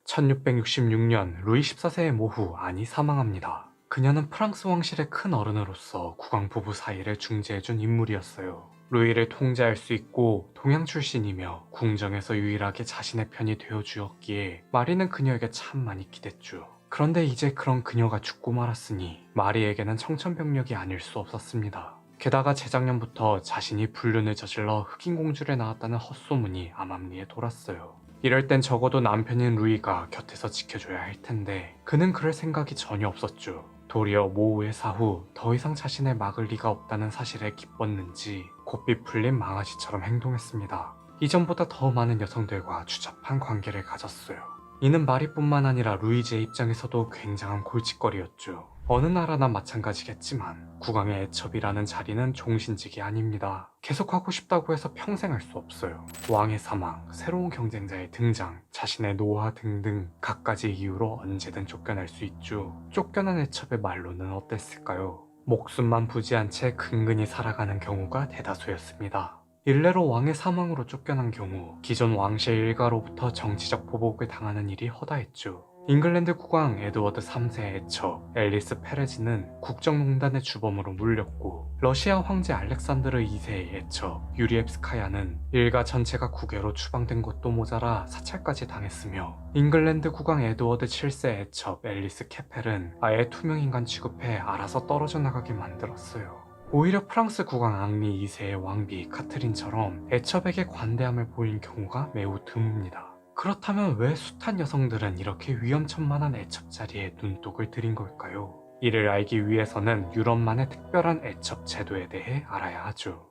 (1666년) 루이 14세의 모후 아니 사망합니다. 그녀는 프랑스 왕실의 큰 어른으로서 국왕 부부 사이를 중재해준 인물이었어요. 루이를 통제할 수 있고 동양 출신이며 궁정에서 유일하게 자신의 편이 되어주었기에 마리는 그녀에게 참 많이 기댔죠. 그런데 이제 그런 그녀가 죽고 말았으니 마리에게는 청천벽력이 아닐 수 없었습니다. 게다가 재작년부터 자신이 불륜을 저질러 흑인공주를 낳았다는 헛소문이 암암리에 돌았어요. 이럴 땐 적어도 남편인 루이가 곁에서 지켜줘야 할 텐데 그는 그럴 생각이 전혀 없었죠. 도리어 모우의 사후 더 이상 자신을 막을 리가 없다는 사실에 기뻤는지 곱비 풀린 망아지처럼 행동했습니다. 이전보다 더 많은 여성들과 추잡한 관계를 가졌어요. 이는 마리뿐만 아니라 루이즈의 입장에서도 굉장한 골칫거리였죠. 어느 나라나 마찬가지겠지만 국왕의 애첩이라는 자리는 종신직이 아닙니다. 계속하고 싶다고 해서 평생 할 수 없어요. 왕의 사망, 새로운 경쟁자의 등장, 자신의 노화 등등 갖가지 이유로 언제든 쫓겨날 수 있죠. 쫓겨난 애첩의 말로는 어땠을까요? 목숨만 부지한 채 근근히 살아가는 경우가 대다수였습니다. 일례로 왕의 사망으로 쫓겨난 경우 기존 왕실 일가로부터 정치적 보복을 당하는 일이 허다했죠. 잉글랜드 국왕 에드워드 3세의 애처 앨리스 페레즈는 국정농단의 주범으로 물렸고, 러시아 황제 알렉산드르 2세의 애처 유리엡스카야는 일가 전체가 국외로 추방된 것도 모자라 사찰까지 당했으며, 잉글랜드 국왕 에드워드 7세 애처 앨리스 케펠은 아예 투명인간 취급해 알아서 떨어져 나가게 만들었어요. 오히려 프랑스 국왕 앙리 2세의 왕비 카트린처럼 애첩에게 관대함을 보인 경우가 매우 드뭅니다. 그렇다면 왜 숱한 여성들은 이렇게 위험천만한 애첩 자리에 눈독을 들인 걸까요? 이를 알기 위해서는 유럽만의 특별한 애첩 제도에 대해 알아야 하죠.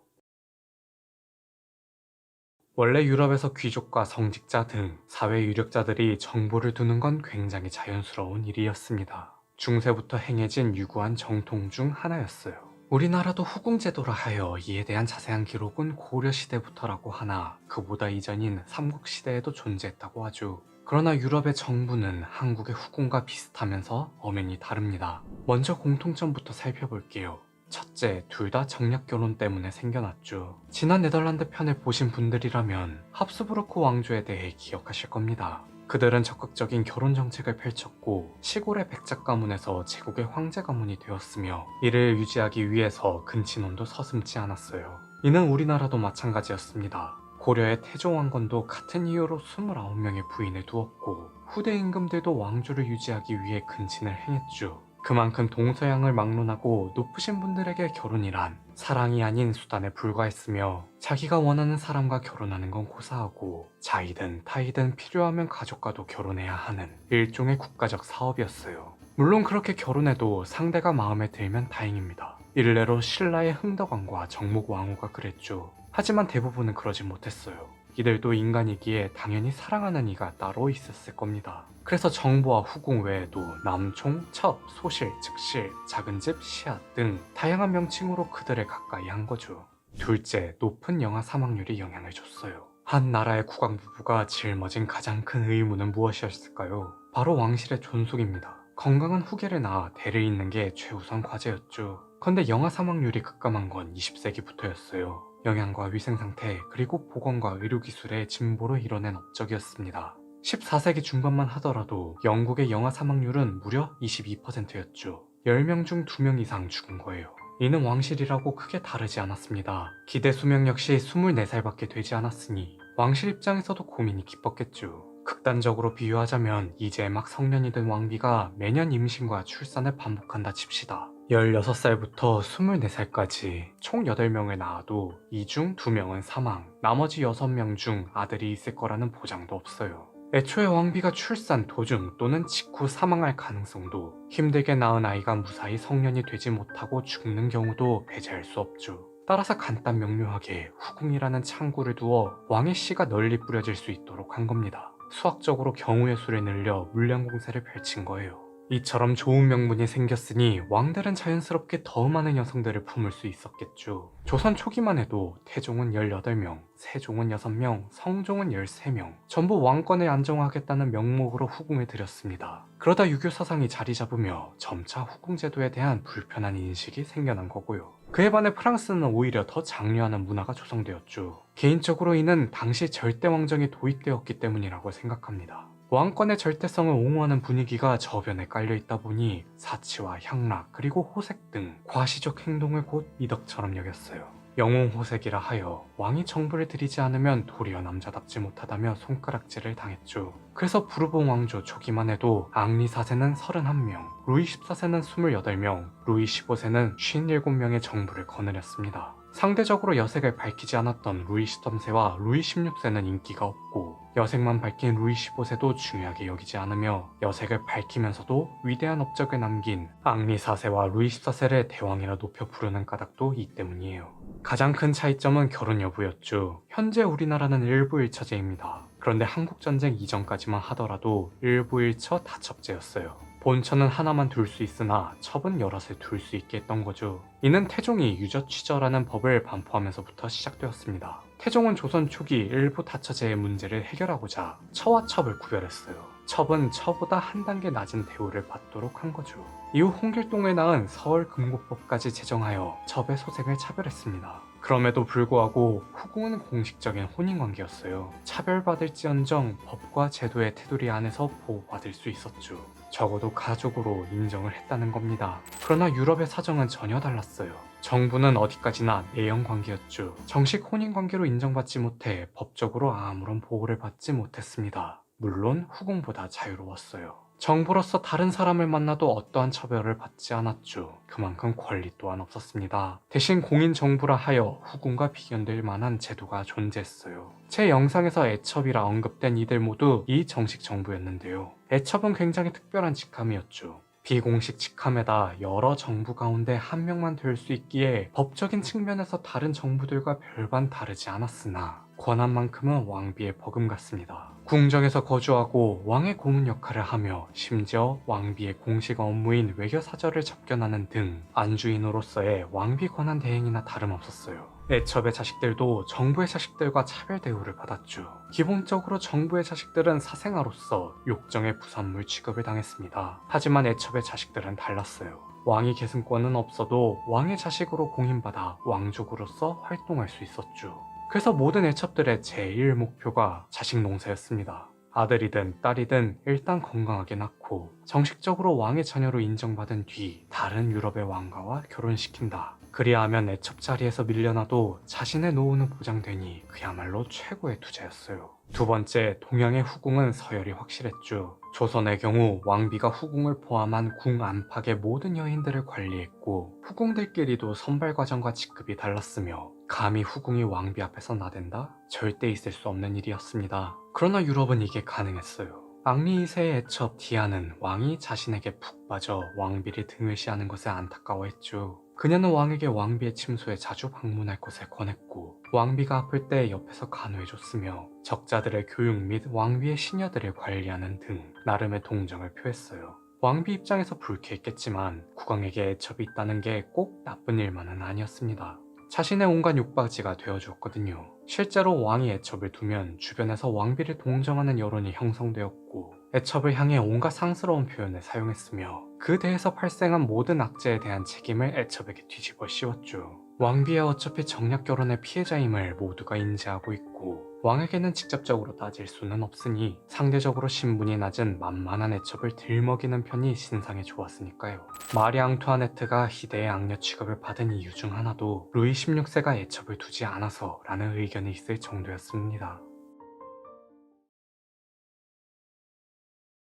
원래 유럽에서 귀족과 성직자 등 사회 유력자들이 정보를 두는 건 굉장히 자연스러운 일이었습니다. 중세부터 행해진 유구한 정통 중 하나였어요. 우리나라도 후궁제도라 하여 이에 대한 자세한 기록은 고려시대부터라고 하나 그보다 이전인 삼국시대에도 존재했다고 하죠. 그러나 유럽의 정부는 한국의 후궁과 비슷하면서 엄연히 다릅니다. 먼저 공통점부터 살펴볼게요. 첫째, 둘 다 정략 결혼 때문에 생겨났죠. 지난 네덜란드 편을 보신 분들이라면 합스부르크 왕조에 대해 기억하실 겁니다. 그들은 적극적인 결혼 정책을 펼쳤고 시골의 백작 가문에서 제국의 황제 가문이 되었으며, 이를 유지하기 위해서 근친혼도 서슴지 않았어요. 이는 우리나라도 마찬가지였습니다. 고려의 태조왕건도 같은 이유로 29명의 부인을 두었고, 후대 임금들도 왕조를 유지하기 위해 근친을 행했죠. 그만큼 동서양을 막론하고 높으신 분들에게 결혼이란 사랑이 아닌 수단에 불과했으며, 자기가 원하는 사람과 결혼하는 건 고사하고 자이든 타이든 필요하면 가족과도 결혼해야 하는 일종의 국가적 사업이었어요. 물론 그렇게 결혼해도 상대가 마음에 들면 다행입니다. 일례로 신라의 흥덕왕과 정목왕후가 그랬죠. 하지만 대부분은 그러지 못했어요. 이들도 인간이기에 당연히 사랑하는 이가 따로 있었을 겁니다. 그래서 정보와 후궁 외에도 남총, 첩, 소실, 즉실, 작은집, 시앗 등 다양한 명칭으로 그들을 가까이 한 거죠. 둘째, 높은 영아 사망률이 영향을 줬어요. 한 나라의 국왕 부부가 짊어진 가장 큰 의무는 무엇이었을까요? 바로 왕실의 존속입니다. 건강한 후계를 낳아 대를 잇는 게 최우선 과제였죠. 그런데 영아 사망률이 급감한 건 20세기부터였어요. 영양과 위생 상태, 그리고 보건과 의료기술의 진보로 이뤄낸 업적이었습니다. 14세기 중반만 하더라도 영국의 영아 사망률은 무려 22%였죠. 10명 중 2명 이상 죽은 거예요. 이는 왕실이라고 크게 다르지 않았습니다. 기대 수명 역시 24살밖에 되지 않았으니 왕실 입장에서도 고민이 깊었겠죠. 극단적으로 비유하자면 이제 막 성년이 된 왕비가 매년 임신과 출산을 반복한다 칩시다. 16살부터 24살까지 총 8명을 낳아도 이 중 2명은 사망, 나머지 6명 중 아들이 있을 거라는 보장도 없어요. 애초에 왕비가 출산 도중 또는 직후 사망할 가능성도, 힘들게 낳은 아이가 무사히 성년이 되지 못하고 죽는 경우도 배제할 수 없죠. 따라서 간단 명료하게 후궁이라는 창구를 두어 왕의 씨가 널리 뿌려질 수 있도록 한 겁니다. 수학적으로 경우의 수를 늘려 물량 공세를 펼친 거예요. 이처럼 좋은 명분이 생겼으니 왕들은 자연스럽게 더 많은 여성들을 품을 수 있었겠죠. 조선 초기만 해도 태종은 18명, 세종은 6명, 성종은 13명, 전부 왕권을 안정화하겠다는 명목으로 후궁을 들였습니다. 그러다 유교 사상이 자리 잡으며 점차 후궁 제도에 대한 불편한 인식이 생겨난 거고요. 그에 반해 프랑스는 오히려 더 장려하는 문화가 조성되었죠. 개인적으로 이는 당시 절대 왕정이 도입되었기 때문이라고 생각합니다. 왕권의 절대성을 옹호하는 분위기가 저변에 깔려 있다 보니 사치와 향락 그리고 호색 등 과시적 행동을 곧 미덕처럼 여겼어요. 영웅호색이라 하여 왕이 정부를 들이지 않으면 도리어 남자답지 못하다며 손가락질을 당했죠. 그래서 부르봉 왕조 초기만 해도 앙리 4세는 31명, 루이 14세는 28명, 루이 15세는 57명의 정부를 거느렸습니다. 상대적으로 여색을 밝히지 않았던 루이 13세와 루이 16세는 인기가 없고 여색만 밝힌 루이 15세도 중요하게 여기지 않으며 여색을 밝히면서도 위대한 업적을 남긴 앙리 4세와 루이 14세를 대왕이라 높여 부르는 까닭도 이 때문이에요. 가장 큰 차이점은 결혼 여부였죠. 현재 우리나라는 일부일처제입니다. 그런데 한국전쟁 이전까지만 하더라도 일부일처 다첩제였어요. 본처는 하나만 둘 수 있으나 첩은 여럿을 둘 수 있게 했던 거죠. 이는 태종이 유저취저라는 법을 반포하면서부터 시작되었습니다. 태종은 조선 초기 일부 다처제의 문제를 해결하고자 처와 첩을 구별했어요. 첩은 처보다 한 단계 낮은 대우를 받도록 한 거죠. 이후 홍길동을 낳은 서울금고법까지 제정하여 첩의 소생을 차별했습니다. 그럼에도 불구하고 후궁은 공식적인 혼인관계였어요. 차별받을지언정 법과 제도의 테두리 안에서 보호받을 수 있었죠. 적어도 가족으로 인정을 했다는 겁니다. 그러나 유럽의 사정은 전혀 달랐어요. 정부는 어디까지나 내연관계였죠. 정식 혼인관계로 인정받지 못해 법적으로 아무런 보호를 받지 못했습니다. 물론 후궁보다 자유로웠어요. 정부로서 다른 사람을 만나도 어떠한 처벌을 받지 않았죠. 그만큼 권리 또한 없었습니다. 대신 공인정부라 하여 후궁과 비견될 만한 제도가 존재했어요. 제 영상에서 애첩이라 언급된 이들 모두 이 정식 정부였는데요. 애첩은 굉장히 특별한 직함이었죠. 비공식 직함에다 여러 정부 가운데 한 명만 될 수 있기에 법적인 측면에서 다른 정부들과 별반 다르지 않았으나 권한만큼은 왕비의 버금 같습니다. 궁정에서 거주하고 왕의 고문 역할을 하며 심지어 왕비의 공식 업무인 외교사절을 접견하는 등 안주인으로서의 왕비 권한 대행이나 다름없었어요. 애첩의 자식들도 정부의 자식들과 차별 대우를 받았죠. 기본적으로 정부의 자식들은 사생아로서 욕정의 부산물 취급을 당했습니다. 하지만 애첩의 자식들은 달랐어요. 왕위 계승권은 없어도 왕의 자식으로 공인받아 왕족으로서 활동할 수 있었죠. 그래서 모든 애첩들의 제1 목표가 자식 농사였습니다. 아들이든 딸이든 일단 건강하게 낳고 정식적으로 왕의 자녀로 인정받은 뒤 다른 유럽의 왕가와 결혼시킨다. 그리하면 애첩 자리에서 밀려나도 자신의 노후는 보장되니 그야말로 최고의 투자였어요. 두 번째, 동양의 후궁은 서열이 확실했죠. 조선의 경우 왕비가 후궁을 포함한 궁 안팎의 모든 여인들을 관리했고 후궁들끼리도 선발 과정과 직급이 달랐으며 감히 후궁이 왕비 앞에서 나댄다? 절대 있을 수 없는 일이었습니다. 그러나 유럽은 이게 가능했어요. 앙리 2세의 애첩 디아는 왕이 자신에게 푹 빠져 왕비를 등을시하는 것에 안타까워했죠. 그녀는 왕에게 왕비의 침소에 자주 방문할 것을 권했고 왕비가 아플 때 옆에서 간호해줬으며 적자들의 교육 및 왕비의 시녀들을 관리하는 등 나름의 동정을 표했어요. 왕비 입장에서 불쾌했겠지만 국왕에게 애첩이 있다는 게 꼭 나쁜 일만은 아니었습니다. 자신의 온갖 욕박지가 되어주었거든요. 실제로 왕이 애첩을 두면 주변에서 왕비를 동정하는 여론이 형성되었고 애첩을 향해 온갖 상스러운 표현을 사용했으며 그 대에서 발생한 모든 악재에 대한 책임을 애첩에게 뒤집어 씌웠죠. 왕비와 어차피 정략 결혼의 피해자임을 모두가 인지하고 있고 왕에게는 직접적으로 따질 수는 없으니 상대적으로 신분이 낮은 만만한 애첩을 들먹이는 편이 신상에 좋았으니까요. 마리 앙투아네트가 희대의 악녀 취급을 받은 이유 중 하나도 루이 16세가 애첩을 두지 않아서 라는 의견이 있을 정도였습니다.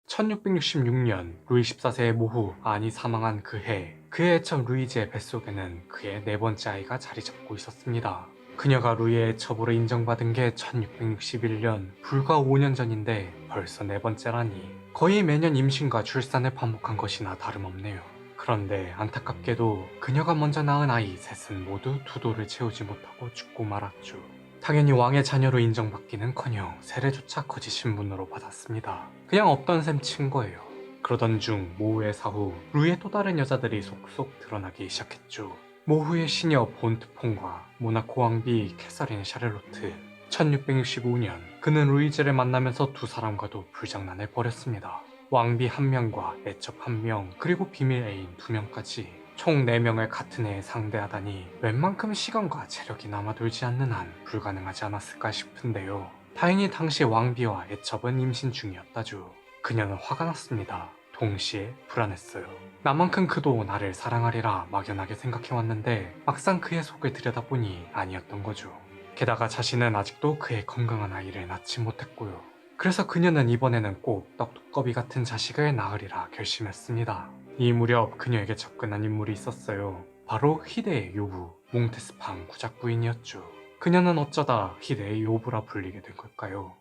1666년 루이 14세의 모후 안이 사망한 그해 그의 애첩 루이지의 뱃속에는 그의 네 번째 아이가 자리 잡고 있었습니다. 그녀가 루이의 애첩으로 인정받은 게 1661년 불과 5년 전인데 벌써 네 번째라니 거의 매년 임신과 출산을 반복한 것이나 다름없네요. 그런데 안타깝게도 그녀가 먼저 낳은 아이 셋은 모두 두 돌을 채우지 못하고 죽고 말았죠. 당연히 왕의 자녀로 인정받기는커녕 세례조차 거짓 신분으로 받았습니다. 그냥 없던 셈 친 거예요. 그러던 중 모후의 사후 루이의 또 다른 여자들이 속속 드러나기 시작했죠. 모후의 시녀 본트폰과 모나코 왕비 캐서린 샤를로트. 1665년 그는 루이즈를 만나면서 두 사람과도 불장난을 벌였습니다. 왕비 한 명과 애첩 한 명, 그리고 비밀 애인 두 명까지. 총 4명을 같은 해에 상대하다니 웬만큼 시간과 체력이 남아돌지 않는 한 불가능하지 않았을까 싶은데요. 다행히 당시 왕비와 애첩은 임신 중이었다죠. 그녀는 화가 났습니다. 동시에 불안했어요. 나만큼 그도 나를 사랑하리라 막연하게 생각해왔는데 막상 그의 속을 들여다보니 아니었던 거죠. 게다가 자신은 아직도 그의 건강한 아이를 낳지 못했고요. 그래서 그녀는 이번에는 꼭 떡두꺼비 같은 자식을 낳으리라 결심했습니다. 이 무렵 그녀에게 접근한 인물이 있었어요. 바로 희대의 요부, 몽테스팡 구작 부인이었죠. 그녀는 어쩌다 희대의 요부라 불리게 된 걸까요?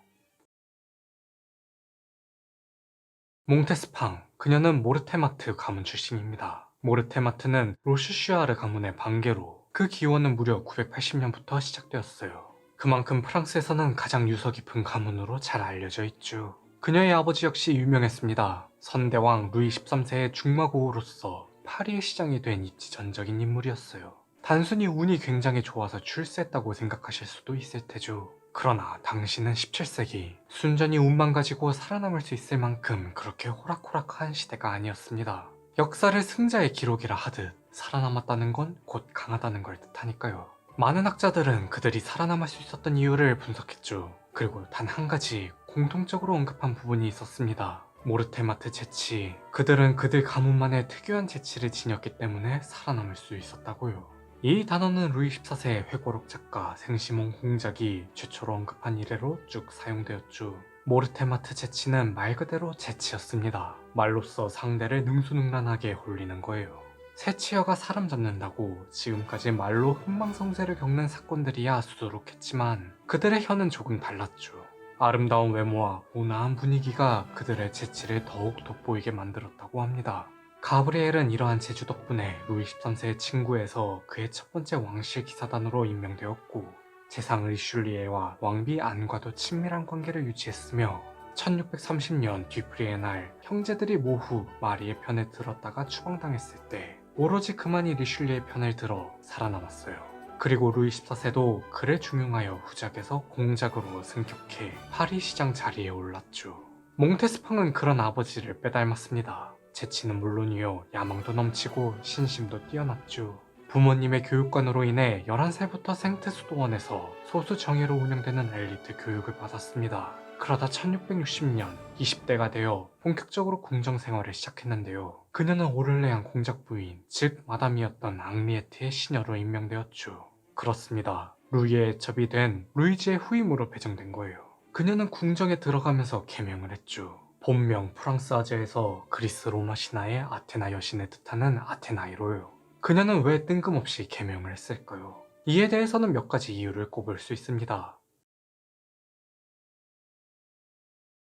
몽테스팡, 그녀는 모르테마트 가문 출신입니다. 모르테마트는 로슈슈아르 가문의 반계로 그 기원은 무려 980년부터 시작되었어요. 그만큼 프랑스에서는 가장 유서 깊은 가문으로 잘 알려져 있죠. 그녀의 아버지 역시 유명했습니다. 선대왕 루이 13세의 중마고우로서 파리의 시장이 된 입지전적인 인물이었어요. 단순히 운이 굉장히 좋아서 출세했다고 생각하실 수도 있을 테죠. 그러나 당시는 17세기, 순전히 운만 가지고 살아남을 수 있을 만큼 그렇게 호락호락한 시대가 아니었습니다. 역사를 승자의 기록이라 하듯 살아남았다는 건 곧 강하다는 걸 뜻하니까요. 많은 학자들은 그들이 살아남을 수 있었던 이유를 분석했죠. 그리고 단 한 가지 공통적으로 언급한 부분이 있었습니다. 모르테마트 재치. 그들은 그들 가문만의 특유한 재치를 지녔기 때문에 살아남을 수 있었다고요. 이 단어는 루이 14세의 회고록 작가 생시몽 공작이 최초로 언급한 이래로 쭉 사용되었죠. 모르테마트 재치는 말 그대로 재치였습니다. 말로써 상대를 능수능란하게 홀리는 거예요. 새치어가 사람 잡는다고 지금까지 말로 흥망성쇠를 겪는 사건들이야 수두룩했지만 그들의 혀는 조금 달랐죠. 아름다운 외모와 온화한 분위기가 그들의 재치를 더욱 돋보이게 만들었다고 합니다. 가브리엘은 이러한 재주 덕분에 루이 13세의 친구에서 그의 첫 번째 왕실 기사단으로 임명되었고 재상 리슐리에와 왕비 안과도 친밀한 관계를 유지했으며 1630년 뒤풀이의 날 형제들이 모후 마리의 편에 들었다가 추방당했을 때 오로지 그만이 리슐리의 편을 들어 살아남았어요. 그리고 루이 14세도 그를 중용하여 후작에서 공작으로 승격해 파리 시장 자리에 올랐죠. 몽테스팡은 그런 아버지를 빼닮았습니다. 재치는 물론이요 야망도 넘치고 신심도 뛰어났죠. 부모님의 교육관으로 인해 11살부터 생트수도원에서 소수 정예로 운영되는 엘리트 교육을 받았습니다. 그러다 1660년 20대가 되어 본격적으로 궁정 생활을 시작했는데요. 그녀는 오를레안 공작 부인, 즉 마담이었던 앙리에트의 시녀로 임명되었죠. 그렇습니다. 루이의 애첩이 된 루이지의 후임으로 배정된 거예요. 그녀는 궁정에 들어가면서 개명을 했죠. 본명 프랑스아제에서 그리스 로마 신화의 아테나 여신을 뜻하는 아테나이로요. 그녀는 왜 뜬금없이 개명을 했을까요? 이에 대해서는 몇 가지 이유를 꼽을 수 있습니다.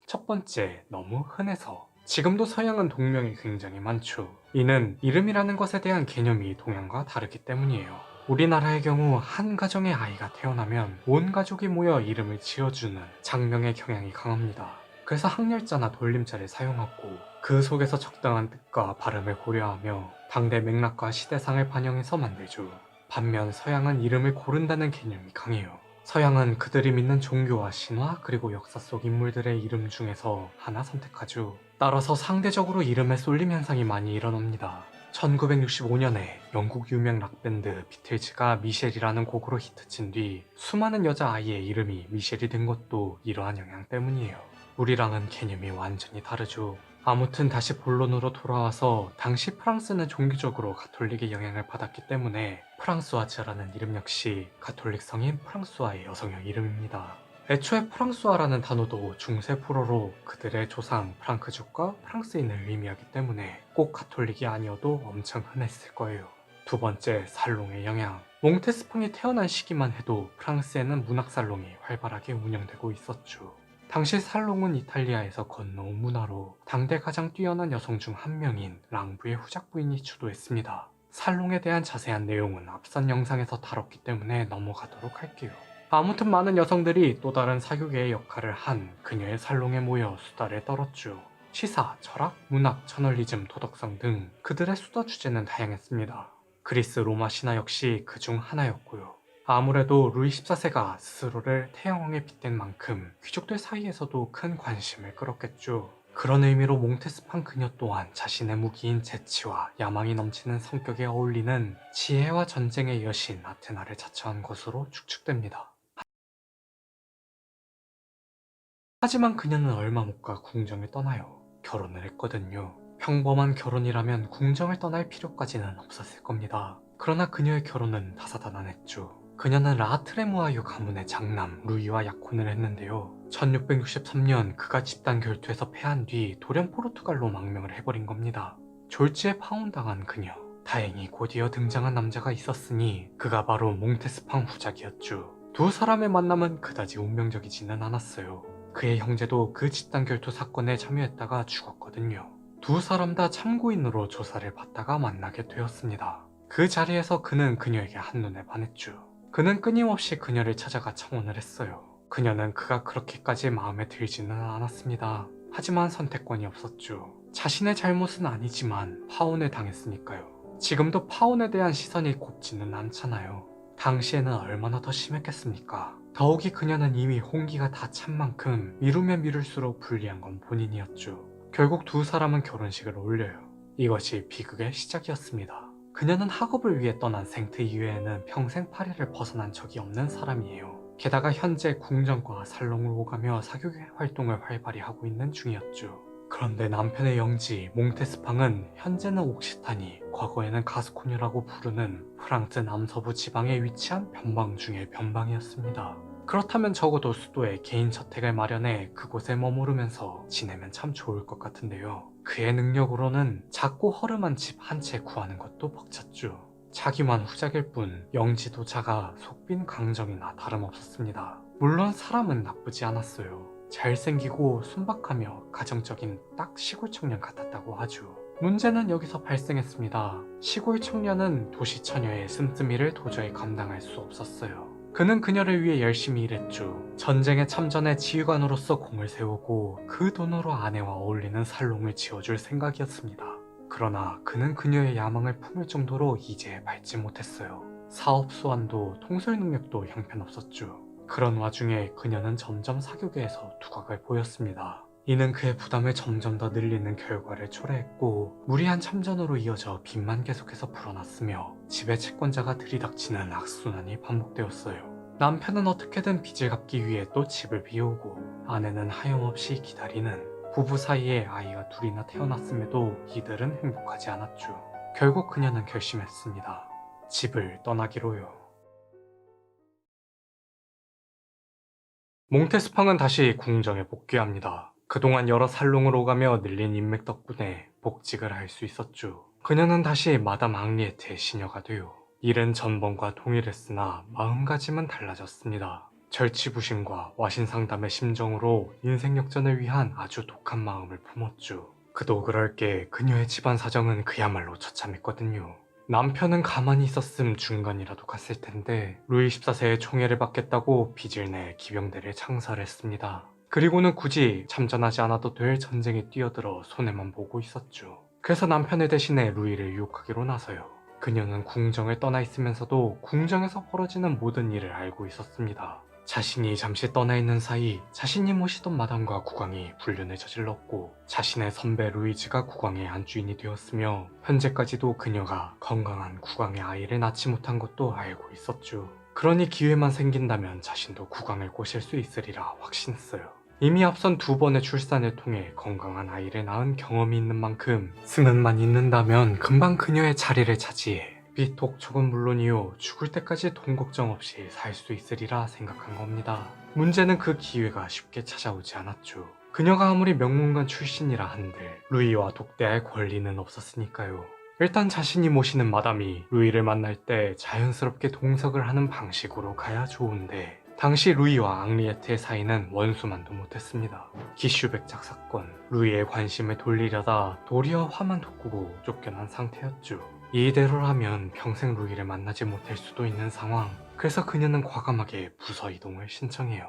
첫 번째, 너무 흔해서. 지금도 서양은 동명이 굉장히 많죠. 이는 이름이라는 것에 대한 개념이 동양과 다르기 때문이에요. 우리나라의 경우 한 가정의 아이가 태어나면 온 가족이 모여 이름을 지어주는 장명의 경향이 강합니다. 그래서 항렬자나 돌림자를 사용하고 그 속에서 적당한 뜻과 발음을 고려하며 당대 맥락과 시대상을 반영해서 만들죠. 반면 서양은 이름을 고른다는 개념이 강해요. 서양은 그들이 믿는 종교와 신화 그리고 역사 속 인물들의 이름 중에서 하나 선택하죠. 따라서 상대적으로 이름에 쏠림 현상이 많이 일어납니다. 1965년에 영국 유명 락밴드 비틀즈가 미셸이라는 곡으로 히트친 뒤 수많은 여자아이의 이름이 미셸이 된 것도 이러한 영향 때문이에요. 우리랑은 개념이 완전히 다르죠. 아무튼 다시 본론으로 돌아와서 당시 프랑스는 종교적으로 가톨릭의 영향을 받았기 때문에 프랑수아즈라는 이름 역시 가톨릭 성인 프랑수아의 여성형 이름입니다. 애초에 프랑수아라는 단어도 중세 불어로 그들의 조상 프랑크족과 프랑스인을 의미하기 때문에 꼭 가톨릭이 아니어도 엄청 흔했을 거예요. 두 번째, 살롱의 영향. 몽테스팡이 태어난 시기만 해도 프랑스에는 문학살롱이 활발하게 운영되고 있었죠. 당시 살롱은 이탈리아에서 건너온 문화로 당대 가장 뛰어난 여성 중 한 명인 랑부의 후작 부인이 주도했습니다. 살롱에 대한 자세한 내용은 앞선 영상에서 다뤘기 때문에 넘어가도록 할게요. 아무튼 많은 여성들이 또 다른 사교계의 역할을 한 그녀의 살롱에 모여 수다를 떨었죠. 시사, 철학, 문학, 저널리즘, 도덕성 등 그들의 수다 주제는 다양했습니다. 그리스 로마 신화 역시 그 중 하나였고요. 아무래도 루이 14세가 스스로를 태양왕에 빗댄 만큼 귀족들 사이에서도 큰 관심을 끌었겠죠. 그런 의미로 몽테스판 그녀 또한 자신의 무기인 재치와 야망이 넘치는 성격에 어울리는 지혜와 전쟁의 여신 아테나를 자처한 것으로 추측됩니다. 하지만 그녀는 얼마 못 가 궁정을 떠나요. 결혼을 했거든요. 평범한 결혼이라면 궁정을 떠날 필요까지는 없었을 겁니다. 그러나 그녀의 결혼은 다사다난했죠. 그녀는 라트레무아유 가문의 장남 루이와 약혼을 했는데요. 1663년 그가 집단 결투에서 패한 뒤 돌연 포르투갈로 망명을 해버린 겁니다. 졸지에 파혼당한 그녀. 다행히 곧이어 등장한 남자가 있었으니 그가 바로 몽테스팡 후작이었죠. 두 사람의 만남은 그다지 운명적이지는 않았어요. 그의 형제도 그 집단 결투 사건에 참여했다가 죽었거든요. 두 사람 다 참고인으로 조사를 받다가 만나게 되었습니다. 그 자리에서 그는 그녀에게 한눈에 반했죠. 그는 끊임없이 그녀를 찾아가 청혼을 했어요. 그녀는 그가 그렇게까지 마음에 들지는 않았습니다. 하지만 선택권이 없었죠. 자신의 잘못은 아니지만 파혼을 당했으니까요. 지금도 파혼에 대한 시선이 곱지는 않잖아요. 당시에는 얼마나 더 심했겠습니까? 더욱이 그녀는 이미 홍기가 다 찬 만큼 미루면 미룰수록 불리한 건 본인이었죠. 결국 두 사람은 결혼식을 올려요. 이것이 비극의 시작이었습니다. 그녀는 학업을 위해 떠난 생트 이후에는 평생 파리를 벗어난 적이 없는 사람이에요. 게다가 현재 궁정과 살롱을 오가며 사교계 활동을 활발히 하고 있는 중이었죠. 그런데 남편의 영지 몽테스팡은 현재는 옥시타니, 과거에는 가스코뉴라고 부르는 프랑스 남서부 지방에 위치한 변방 중의 변방이었습니다. 그렇다면 적어도 수도에 개인 저택을 마련해 그곳에 머무르면서 지내면 참 좋을 것 같은데요. 그의 능력으로는 작고 허름한 집 한 채 구하는 것도 벅찼죠. 자기만 후작일 뿐 영지도 작아 속빈 강정이나 다름없었습니다. 물론 사람은 나쁘지 않았어요. 잘생기고 순박하며 가정적인 딱 시골 청년 같았다고 하죠. 문제는 여기서 발생했습니다. 시골 청년은 도시 처녀의 씀씀이를 도저히 감당할 수 없었어요. 그는 그녀를 위해 열심히 일했죠. 전쟁에 참전해 지휘관으로서 공을 세우고 그 돈으로 아내와 어울리는 살롱을 지어줄 생각이었습니다. 그러나 그는 그녀의 야망을 품을 정도로 이제에 밟지 못했어요. 사업 수완도 통솔 능력도 형편없었죠. 그런 와중에 그녀는 점점 사교계에서 두각을 보였습니다. 이는 그의 부담을 점점 더 늘리는 결과를 초래했고 무리한 참전으로 이어져 빚만 계속해서 불어났으며 집의 채권자가 들이닥치는 악순환이 반복되었어요. 남편은 어떻게든 빚을 갚기 위해 또 집을 비우고 아내는 하염없이 기다리는 부부 사이에 아이가 둘이나 태어났음에도 이들은 행복하지 않았죠. 결국 그녀는 결심했습니다. 집을 떠나기로요. 몽테스팡은 다시 궁정에 복귀합니다. 그동안 여러 살롱을 오가며 늘린 인맥 덕분에 복직을 할 수 있었죠. 그녀는 다시 마담 앙리에트의 시녀가 되어 일은 전번과 동일했으나 마음가짐은 달라졌습니다. 절치부심과 와신상담의 심정으로 인생 역전을 위한 아주 독한 마음을 품었죠. 그도 그럴 게 그녀의 집안 사정은 그야말로 처참했거든요. 남편은 가만히 있었음 중간이라도 갔을 텐데 루이 14세의 총애를 받겠다고 빚을 내 기병대를 창설했습니다. 그리고는 굳이 참전하지 않아도 될 전쟁에 뛰어들어 손해만 보고 있었죠. 그래서 남편을 대신해 루이를 유혹하기로 나서요. 그녀는 궁정을 떠나 있으면서도 궁정에서 벌어지는 모든 일을 알고 있었습니다. 자신이 잠시 떠나 있는 사이 자신이 모시던 마담과 국왕이 불륜을 저질렀고 자신의 선배 루이즈가 국왕의 안주인이 되었으며 현재까지도 그녀가 건강한 국왕의 아이를 낳지 못한 것도 알고 있었죠. 그러니 기회만 생긴다면 자신도 국왕을 꼬실 수 있으리라 확신했어요. 이미 앞선 2번의 출산을 통해 건강한 아이를 낳은 경험이 있는 만큼 승은만 있는다면 금방 그녀의 자리를 차지해 빚독촉은 물론이요 죽을 때까지 돈 걱정 없이 살 수 있으리라 생각한 겁니다. 문제는 그 기회가 쉽게 찾아오지 않았죠. 그녀가 아무리 명문관 출신이라 한들 루이와 독대할 권리는 없었으니까요. 일단 자신이 모시는 마담이 루이를 만날 때 자연스럽게 동석을 하는 방식으로 가야 좋은데 당시 루이와 앙리에트의 사이는 원수만도 못했습니다. 기슈백작 사건, 루이의 관심을 돌리려다 도리어 화만 돋구고 쫓겨난 상태였죠. 이대로라면 평생 루이를 만나지 못할 수도 있는 상황. 그래서 그녀는 과감하게 부서 이동을 신청해요.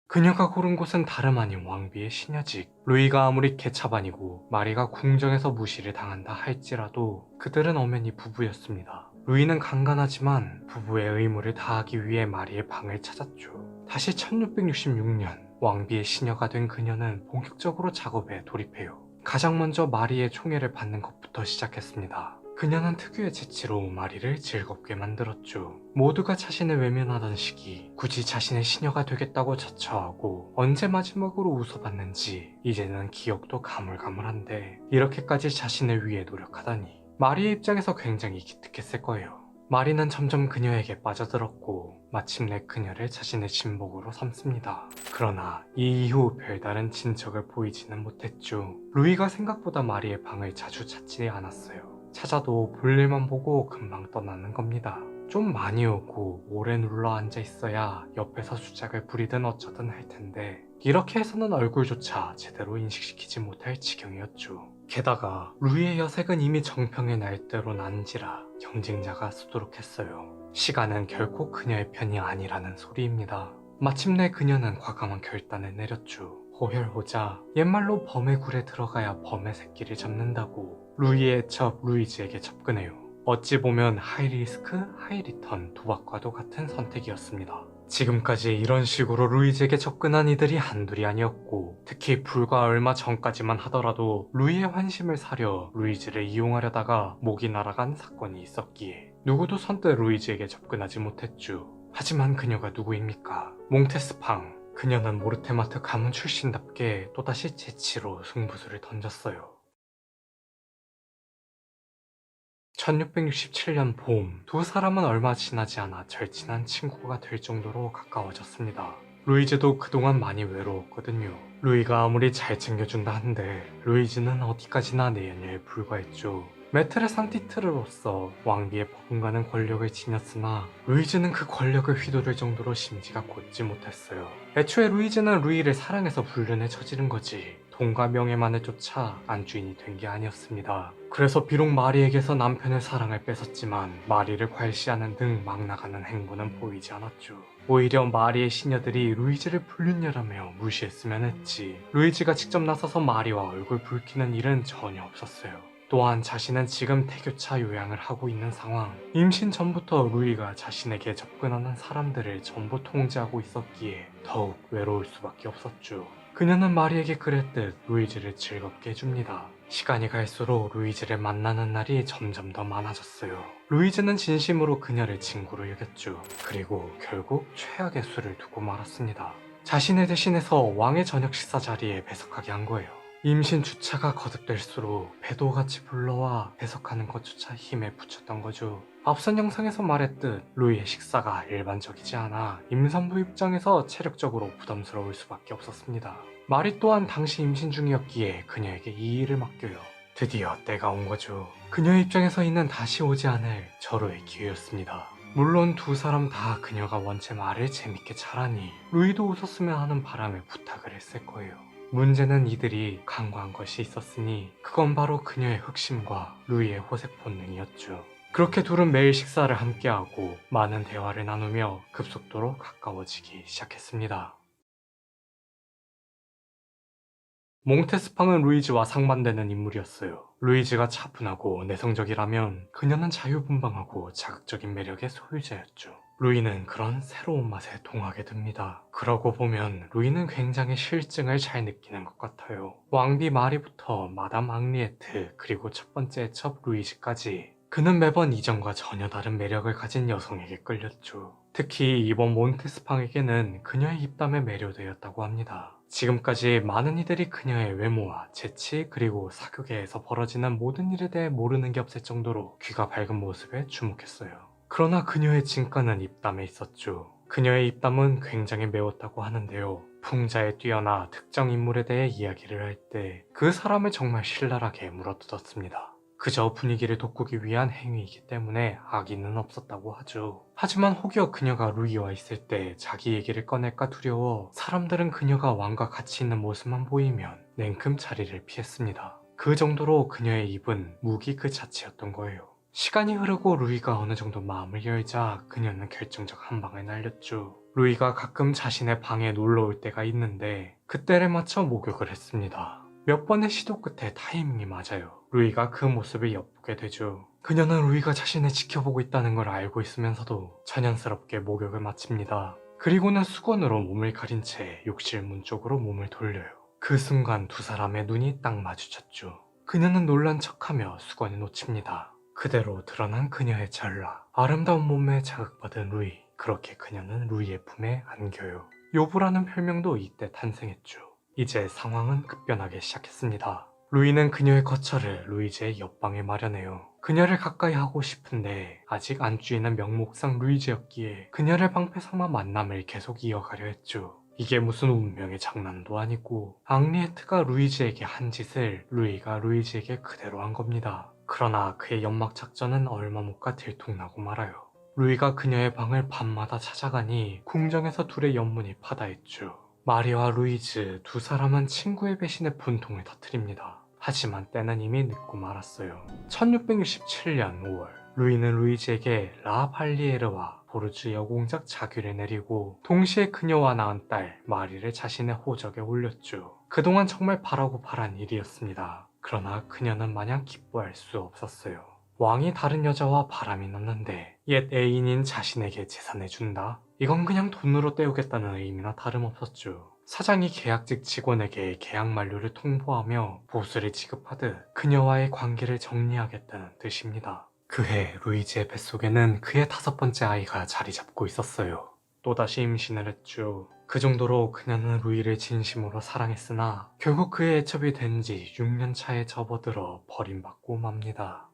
그녀가 고른 곳은 다름 아닌 왕비의 시녀직. 루이가 아무리 개차반이고 마리가 궁정에서 무시를 당한다 할지라도 그들은 엄연히 부부였습니다. 루이는 간간하지만 부부의 의무를 다하기 위해 마리의 방을 찾았죠. 다시 1666년 왕비의 시녀가 된 그녀는 본격적으로 작업에 돌입해요. 가장 먼저 마리의 총애를 받는 것부터 시작했습니다. 그녀는 특유의 재치로 마리를 즐겁게 만들었죠. 모두가 자신을 외면하던 시기, 굳이 자신의 시녀가 되겠다고 자처하고 언제 마지막으로 웃어봤는지 이제는 기억도 가물가물한데 이렇게까지 자신을 위해 노력하다니 마리의 입장에서 굉장히 기특했을 거예요. 마리는 점점 그녀에게 빠져들었고 마침내 그녀를 자신의 친복으로 삼습니다. 그러나 이 이후 별다른 진척을 보이지는 못했죠. 루이가 생각보다 마리의 방을 자주 찾지 않았어요. 찾아도 볼일만 보고 금방 떠나는 겁니다. 좀 많이 오고 오래 눌러 앉아 있어야 옆에서 수작을 부리든 어쩌든 할 텐데 이렇게 해서는 얼굴조차 제대로 인식시키지 못할 지경이었죠. 게다가 루이의 여색은 이미 정평의 날대로 난지라 경쟁자가 수두룩했어요. 시간은 결코 그녀의 편이 아니라는 소리입니다. 마침내 그녀는 과감한 결단을 내렸죠. 호혈호자, 옛말로 범의 굴에 들어가야 범의 새끼를 잡는다고 루이의 첩 루이즈에게 접근해요. 어찌 보면 하이리스크, 하이리턴 도박과도 같은 선택이었습니다. 지금까지 이런 식으로 루이즈에게 접근한 이들이 한둘이 아니었고 특히 불과 얼마 전까지만 하더라도 루이의 환심을 사려 루이즈를 이용하려다가 목이 날아간 사건이 있었기에 누구도 선뜻 루이즈에게 접근하지 못했죠. 하지만 그녀가 누구입니까? 몽테스팡. 그녀는 모르테마트 가문 출신답게 또다시 재치로 승부수를 던졌어요. 1667년 봄, 두 사람은 얼마 지나지 않아 절친한 친구가 될 정도로 가까워졌습니다. 루이즈도 그동안 많이 외로웠거든요. 루이가 아무리 잘 챙겨준다 한들 루이즈는 어디까지나 내연녀에 불과했죠. 메트레 상티트르로서 왕비의 버금가는 권력을 지녔으나 루이즈는 그 권력을 휘두를 정도로 심지가 곧지 못했어요. 애초에 루이즈는 루이를 사랑해서 불륜에 저지른 거지 돈과 명예만을 쫓아 안주인이 된 게 아니었습니다. 그래서 비록 마리에게서 남편의 사랑을 뺏었지만 마리를 괄시하는 등 막 나가는 행보는 보이지 않았죠. 오히려 마리의 시녀들이 루이즈를 불륜녀라며 무시했으면 했지 루이즈가 직접 나서서 마리와 얼굴 붉히는 일은 전혀 없었어요. 또한 자신은 지금 태교차 요양을 하고 있는 상황, 임신 전부터 루이가 자신에게 접근하는 사람들을 전부 통제하고 있었기에 더욱 외로울 수밖에 없었죠. 그녀는 마리에게 그랬듯 루이즈를 즐겁게 해줍니다. 시간이 갈수록 루이즈를 만나는 날이 점점 더 많아졌어요. 루이즈는 진심으로 그녀를 친구로 여겼죠. 그리고 결국 최악의 수를 두고 말았습니다. 자신을 대신해서 왕의 저녁 식사 자리에 배석하게 한 거예요. 임신 주차가 거듭될수록 배도같이 불러와 배석하는 것조차 힘에 붙였던 거죠. 앞선 영상에서 말했듯 루이의 식사가 일반적이지 않아 임산부 입장에서 체력적으로 부담스러울 수밖에 없었습니다. 마리 또한 당시 임신 중이었기에 그녀에게 이 일을 맡겨요. 드디어 때가 온 거죠. 그녀의 입장에서 이는 다시 오지 않을 절호의 기회였습니다. 물론 두 사람 다 그녀가 원체 말을 재밌게 잘하니 루이도 웃었으면 하는 바람에 부탁을 했을 거예요. 문제는 이들이 간과한 것이 있었으니 그건 바로 그녀의 흑심과 루이의 호색 본능이었죠. 그렇게 둘은 매일 식사를 함께하고 많은 대화를 나누며 급속도로 가까워지기 시작했습니다. 몽테스팡은 루이즈와 상반되는 인물이었어요. 루이즈가 차분하고 내성적이라면 그녀는 자유분방하고 자극적인 매력의 소유자였죠. 루이는 그런 새로운 맛에 동하게 됩니다. 그러고 보면 루이는 굉장히 실증을 잘 느끼는 것 같아요. 왕비 마리부터 마담 앙리에트 그리고 첫 번째 첩 루이즈까지 그는 매번 이전과 전혀 다른 매력을 가진 여성에게 끌렸죠. 특히 이번 몬테스팡에게는 그녀의 입담에 매료되었다고 합니다. 지금까지 많은 이들이 그녀의 외모와 재치 그리고 사교계에서 벌어지는 모든 일에 대해 모르는 게 없을 정도로 귀가 밝은 모습에 주목했어요. 그러나 그녀의 진가는 입담에 있었죠. 그녀의 입담은 굉장히 매웠다고 하는데요. 풍자에 뛰어나 특정 인물에 대해 이야기를 할 때 그 사람을 정말 신랄하게 물어뜯었습니다. 그저 분위기를 돋구기 위한 행위이기 때문에 악의는 없었다고 하죠. 하지만 혹여 그녀가 루이와 있을 때 자기 얘기를 꺼낼까 두려워 사람들은 그녀가 왕과 같이 있는 모습만 보이면 냉큼 자리를 피했습니다. 그 정도로 그녀의 입은 무기 그 자체였던 거예요. 시간이 흐르고 루이가 어느 정도 마음을 열자 그녀는 결정적 한 방을 날렸죠. 루이가 가끔 자신의 방에 놀러 올 때가 있는데 그때를 맞춰 목욕을 했습니다. 몇 번의 시도 끝에 타이밍이 맞아요. 루이가 그 모습을 엿보게 되죠. 그녀는 루이가 자신을 지켜보고 있다는 걸 알고 있으면서도 천연스럽게 목욕을 마칩니다. 그리고는 수건으로 몸을 가린 채 욕실 문 쪽으로 몸을 돌려요. 그 순간 두 사람의 눈이 딱 마주쳤죠. 그녀는 놀란 척하며 수건을 놓칩니다. 그대로 드러난 그녀의 전라, 아름다운 몸매에 자극받은 루이. 그렇게 그녀는 루이의 품에 안겨요. 요부라는 별명도 이때 탄생했죠. 이제 상황은 급변하기 시작했습니다. 루이는 그녀의 거처를 루이즈의 옆방에 마련해요. 그녀를 가까이 하고 싶은데 아직 안주인은 명목상 루이즈였기에 그녀를 방패 삼아 만남을 계속 이어가려 했죠. 이게 무슨 운명의 장난도 아니고 앙리에트가 루이즈에게 한 짓을 루이가 루이즈에게 그대로 한 겁니다. 그러나 그의 연막 작전은 얼마 못 가 들통나고 말아요. 루이가 그녀의 방을 밤마다 찾아가니 궁정에서 둘의 연문이 파다했죠. 마리와 루이즈 두 사람은 친구의 배신에 분통을 터뜨립니다. 하지만 때는 이미 늦고 말았어요. 1667년 5월, 루이는 루이즈에게 라 발리에르와 보르주 여공작 자귀를 내리고 동시에 그녀와 낳은 딸 마리를 자신의 호적에 올렸죠. 그동안 정말 바라고 바란 일이었습니다. 그러나 그녀는 마냥 기뻐할 수 없었어요. 왕이 다른 여자와 바람이 났는데 옛 애인인 자신에게 재산해준다? 이건 그냥 돈으로 때우겠다는 의미나 다름없었죠. 사장이 계약직 직원에게 계약 만료를 통보하며 보수를 지급하듯 그녀와의 관계를 정리하겠다는 뜻입니다. 그해 루이즈의 뱃속에는 그의 5번째 아이가 자리 잡고 있었어요. 또다시 임신을 했죠. 그 정도로 그녀는 루이를 진심으로 사랑했으나 결국 그의 애첩이 된 지 6년 차에 접어들어 버림받고 맙니다.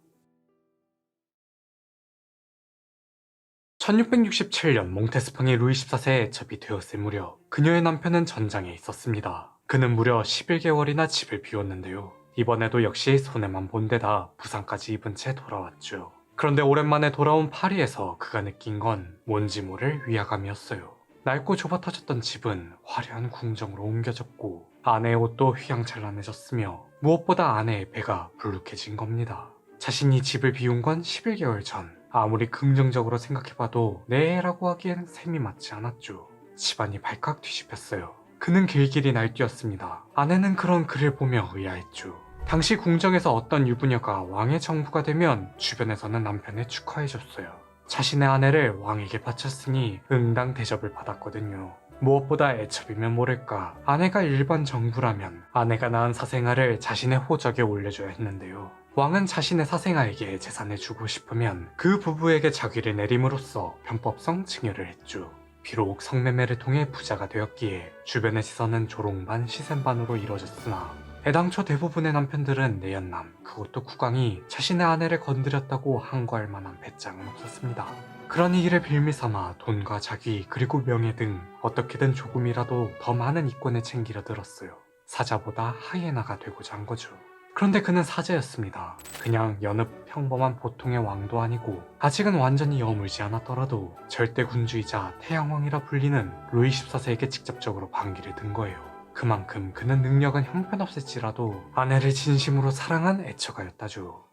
1667년 몽테스팡이 루이 14세의 애첩이 되었을 무렵 그녀의 남편은 전장에 있었습니다. 그는 무려 11개월이나 집을 비웠는데요. 이번에도 역시 손해만 본 데다 부상까지 입은 채 돌아왔죠. 그런데 오랜만에 돌아온 파리에서 그가 느낀 건 뭔지 모를 위화감이었어요. 낡고 좁아터졌던 집은 화려한 궁정으로 옮겨졌고 아내의 옷도 휘황찬란해졌으며 무엇보다 아내의 배가 불룩해진 겁니다. 자신이 집을 비운 건 11개월 전. 아무리 긍정적으로 생각해봐도 내 애라고 하기엔 셈이 맞지 않았죠. 집안이 발칵 뒤집혔어요. 그는 길길이 날뛰었습니다. 아내는 그런 그를 보며 의아했죠. 당시 궁정에서 어떤 유부녀가 왕의 정부가 되면 주변에서는 남편을 축하해줬어요. 자신의 아내를 왕에게 바쳤으니 응당 대접을 받았거든요. 무엇보다 애첩이면 모를까 아내가 일반 정부라면 아내가 낳은 사생아를 자신의 호적에 올려줘야 했는데요. 왕은 자신의 사생아에게 재산을 주고 싶으면 그 부부에게 자귀를 내림으로써 편법성 증여를 했죠. 비록 성매매를 통해 부자가 되었기에 주변의 시선은 조롱반 시샘반으로 이루어졌으나 애당초 대부분의 남편들은 내연남, 그것도 국왕이 자신의 아내를 건드렸다고 항거할 만한 배짱은 없었습니다. 그러니 이를 빌미삼아 돈과 자귀 그리고 명예 등 어떻게든 조금이라도 더 많은 이권을 챙기려 들었어요. 사자보다 하이에나가 되고자 한 거죠. 그런데 그는 사자였습니다. 그냥 여느 평범한 보통의 왕도 아니고 아직은 완전히 여물지 않았더라도 절대 군주이자 태양왕이라 불리는 루이 14세에게 직접적으로 반기를 든 거예요. 그만큼 그는 능력은 형편없을지라도 아내를 진심으로 사랑한 애처가였다죠.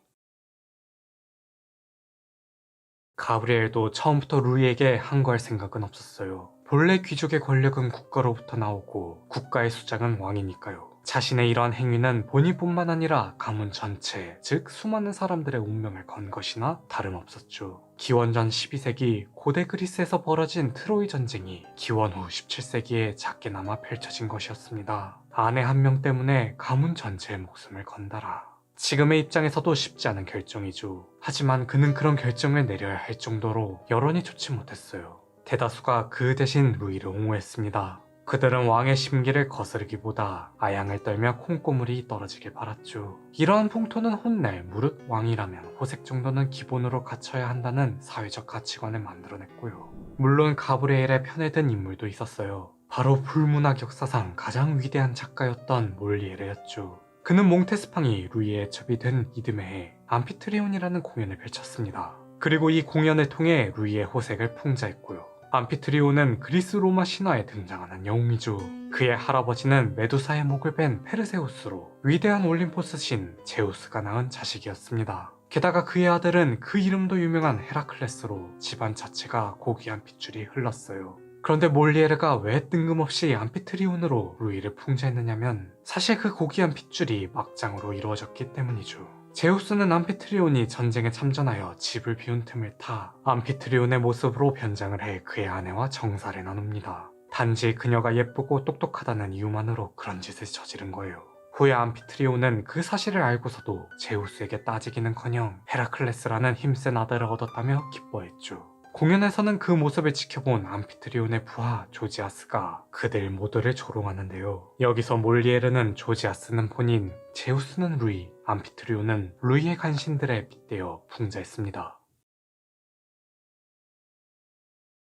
가브리엘도 처음부터 루이에게 항거할 생각은 없었어요. 본래 귀족의 권력은 국가로부터 나오고 국가의 수장은 왕이니까요. 자신의 이러한 행위는 본인뿐만 아니라 가문 전체, 즉 수많은 사람들의 운명을 건 것이나 다름없었죠. 기원전 12세기 고대 그리스에서 벌어진 트로이 전쟁이 기원 후 17세기에 작게나마 펼쳐진 것이었습니다. 아내 한 명 때문에 가문 전체의 목숨을 건다라. 지금의 입장에서도 쉽지 않은 결정이죠. 하지만 그는 그런 결정을 내려야 할 정도로 여론이 좋지 못했어요. 대다수가 그 대신 루이를 옹호했습니다. 그들은 왕의 심기를 거스르기보다 아양을 떨며 콩고물이 떨어지길 바랐죠. 이러한 풍토는 훗날 무릇 왕이라면 호색 정도는 기본으로 갖춰야 한다는 사회적 가치관을 만들어냈고요. 물론 가브리엘의 편에 든 인물도 있었어요. 바로 불문학 역사상 가장 위대한 작가였던 몰리에르였죠. 그는 몽테스팡이 루이의 애첩이 된 이듬해에 암피트리온이라는 공연을 펼쳤습니다. 그리고 이 공연을 통해 루이의 호색을 풍자했고요. 암피트리온은 그리스 로마 신화에 등장하는 영웅이죠. 그의 할아버지는 메두사의 목을 뺀 페르세우스로 위대한 올림포스 신 제우스가 낳은 자식이었습니다. 게다가 그의 아들은 그 이름도 유명한 헤라클레스로 집안 자체가 고귀한 핏줄이 흘렀어요. 그런데 몰리에르가 왜 뜬금없이 암피트리온으로 루이를 풍자했느냐면 사실 그 고귀한 핏줄이 막장으로 이루어졌기 때문이죠. 제우스는 암피트리온이 전쟁에 참전하여 집을 비운 틈을 타 암피트리온의 모습으로 변장을 해 그의 아내와 정사를 나눕니다. 단지 그녀가 예쁘고 똑똑하다는 이유만으로 그런 짓을 저지른 거예요. 후에 암피트리온은 그 사실을 알고서도 제우스에게 따지기는커녕 헤라클레스라는 힘센 아들을 얻었다며 기뻐했죠. 공연에서는 그 모습을 지켜본 암피트리온의 부하 조지아스가 그들 모두를 조롱하는데요. 여기서 몰리에르는 조지아스는 본인, 제우스는 루이, 암피트리온은 루이의 간신들에 빗대어 풍자했습니다.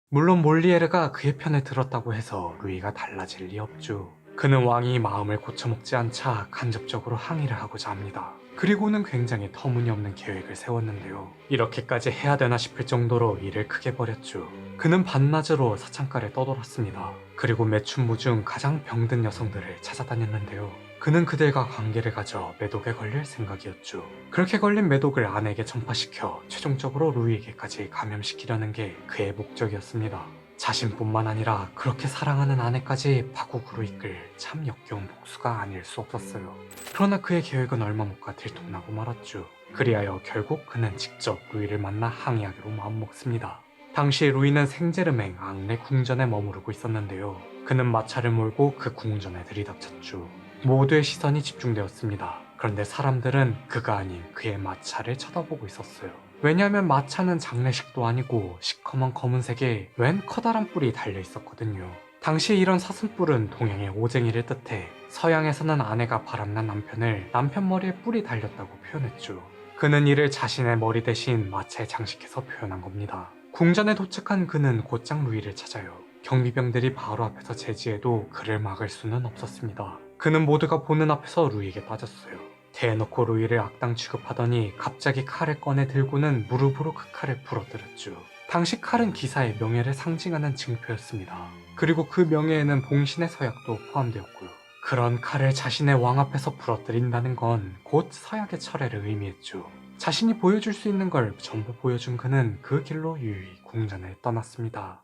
물론 몰리에르가 그의 편을 들었다고 해서 루이가 달라질 리 없죠. 그는 왕이 마음을 고쳐먹지 않자 간접적으로 항의를 하고자 합니다. 그리고는 굉장히 터무니없는 계획을 세웠는데요. 이렇게까지 해야 되나 싶을 정도로 일을 크게 벌였죠. 그는 반나절로 사창가를 떠돌았습니다. 그리고 매춘무 중 가장 병든 여성들을 찾아다녔는데요. 그는 그들과 관계를 가져 매독에 걸릴 생각이었죠. 그렇게 걸린 매독을 아내에게 전파시켜 최종적으로 루이에게까지 감염시키려는 게 그의 목적이었습니다. 자신뿐만 아니라 그렇게 사랑하는 아내까지 파국으로 이끌 참 역겨운 복수가 아닐 수 없었어요. 그러나 그의 계획은 얼마 못 가 들통나고 말았죠. 그리하여 결국 그는 직접 루이를 만나 항의하기로 마음먹습니다. 당시 루이는 생제르맹 앙레 궁전에 머무르고 있었는데요. 그는 마차를 몰고 그 궁전에 들이닥쳤죠. 모두의 시선이 집중되었습니다. 그런데 사람들은 그가 아닌 그의 마차를 쳐다보고 있었어요. 왜냐하면 마차는 장례식도 아니고 시커먼 검은색에 웬 커다란 뿔이 달려 있었거든요. 당시 이런 사슴뿔은 동양의 오쟁이를 뜻해 서양에서는 아내가 바람난 남편을 남편 머리에 뿔이 달렸다고 표현했죠. 그는 이를 자신의 머리 대신 마차에 장식해서 표현한 겁니다. 궁전에 도착한 그는 곧장 루이를 찾아요. 경비병들이 바로 앞에서 제지해도 그를 막을 수는 없었습니다. 그는 모두가 보는 앞에서 루이에게 빠졌어요. 대놓고 루이를 악당 취급하더니 갑자기 칼을 꺼내 들고는 무릎으로 그 칼을 부러뜨렸죠. 당시 칼은 기사의 명예를 상징하는 징표였습니다. 그리고 그 명예에는 봉신의 서약도 포함되었고요. 그런 칼을 자신의 왕 앞에서 부러뜨린다는 건 곧 서약의 철회를 의미했죠. 자신이 보여줄 수 있는 걸 전부 보여준 그는 그 길로 유유히 궁전을 떠났습니다.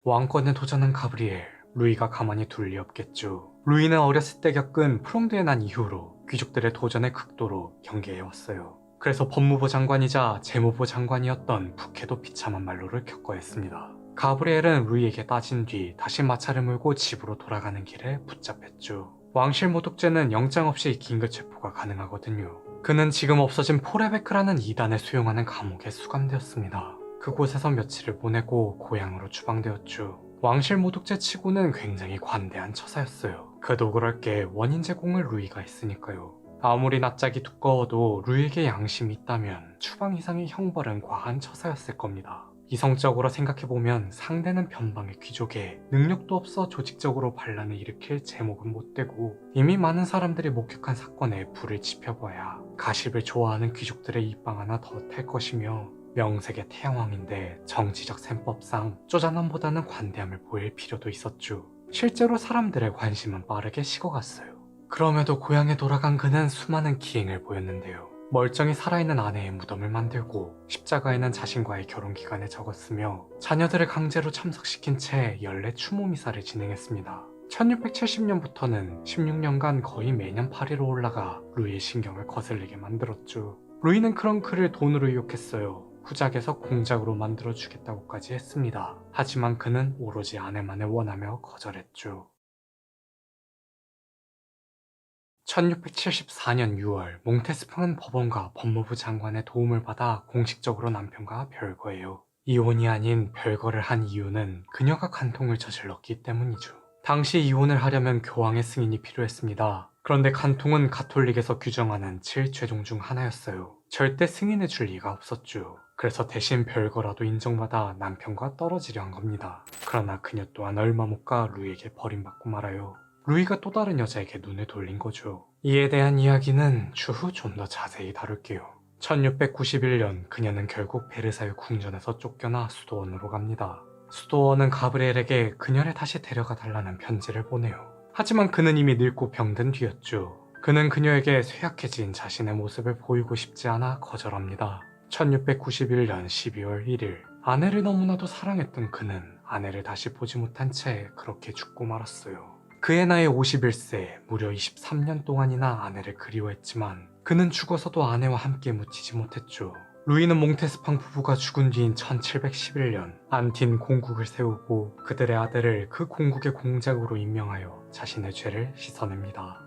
왕권에 도전한 가브리엘, 루이가 가만히 둘 리 없겠죠. 루이는 어렸을 때 겪은 프롱드에 난 이후로 귀족들의 도전을 극도로 경계해왔어요. 그래서 법무부 장관이자 재무부 장관이었던 부케도 비참한 말로를 겪어야 했습니다. 가브리엘은 루이에게 따진 뒤 다시 마차를 몰고 집으로 돌아가는 길에 붙잡혔죠. 왕실 모독죄는 영장 없이 긴급 체포가 가능하거든요. 그는 지금 없어진 포레베크라는 이단에 수용하는 감옥에 수감되었습니다. 그곳에서 며칠을 보내고 고향으로 추방되었죠. 왕실 모독죄 치고는 굉장히 관대한 처사였어요. 그도 그럴 게 원인 제공을 루이가 했으니까요. 아무리 낯짝이 두꺼워도 루이에게 양심이 있다면 추방 이상의 형벌은 과한 처사였을 겁니다. 이성적으로 생각해보면 상대는 변방의 귀족에 능력도 없어 조직적으로 반란을 일으킬 제목은 못 되고 이미 많은 사람들이 목격한 사건에 불을 지펴봐야 가십을 좋아하는 귀족들의 입방 하나 더 탈 것이며 명색의 태양왕인데 정치적 셈법상 쪼잔함보다는 관대함을 보일 필요도 있었죠. 실제로 사람들의 관심은 빠르게 식어갔어요. 그럼에도 고향에 돌아간 그는 수많은 기행을 보였는데요. 멀쩡히 살아있는 아내의 무덤을 만들고 십자가에는 자신과의 결혼 기간을 적었으며 자녀들을 강제로 참석시킨 채 연례 추모 미사를 진행했습니다. 1670년부터는 16년간 거의 매년 파리로 올라가 루이의 신경을 거슬리게 만들었죠. 루이는 그런 그를 돈으로 유혹했어요. 후작에서 공작으로 만들어주겠다고까지 했습니다. 하지만 그는 오로지 아내만을 원하며 거절했죠. 1674년 6월 몽테스풍은 법원과 법무부 장관의 도움을 받아 공식적으로 남편과 별거예요. 이혼이 아닌 별거를 한 이유는 그녀가 간통을 저질렀기 때문이죠. 당시 이혼을 하려면 교황의 승인이 필요했습니다. 그런데 간통은 가톨릭에서 규정하는 7죄종 중 하나였어요. 절대 승인해 줄 리가 없었죠. 그래서 대신 별거라도 인정받아 남편과 떨어지려 한 겁니다. 그러나 그녀 또한 얼마 못 가 루이에게 버림받고 말아요. 루이가 또 다른 여자에게 눈을 돌린 거죠. 이에 대한 이야기는 추후 좀 더 자세히 다룰게요. 1691년 그녀는 결국 베르사유 궁전에서 쫓겨나 수도원으로 갑니다. 수도원은 가브리엘에게 그녀를 다시 데려가 달라는 편지를 보내요. 하지만 그는 이미 늙고 병든 뒤였죠. 그는 그녀에게 쇠약해진 자신의 모습을 보이고 싶지 않아 거절합니다. 1691년 12월 1일 아내를 너무나도 사랑했던 그는 아내를 다시 보지 못한 채 그렇게 죽고 말았어요. 그의 나이 51세, 무려 23년 동안이나 아내를 그리워했지만 그는 죽어서도 아내와 함께 묻히지 못했죠. 루이는 몽테스팡 부부가 죽은 뒤인 1711년 안틴 공국을 세우고 그들의 아들을 그 공국의 공작으로 임명하여 자신의 죄를 씻어냅니다.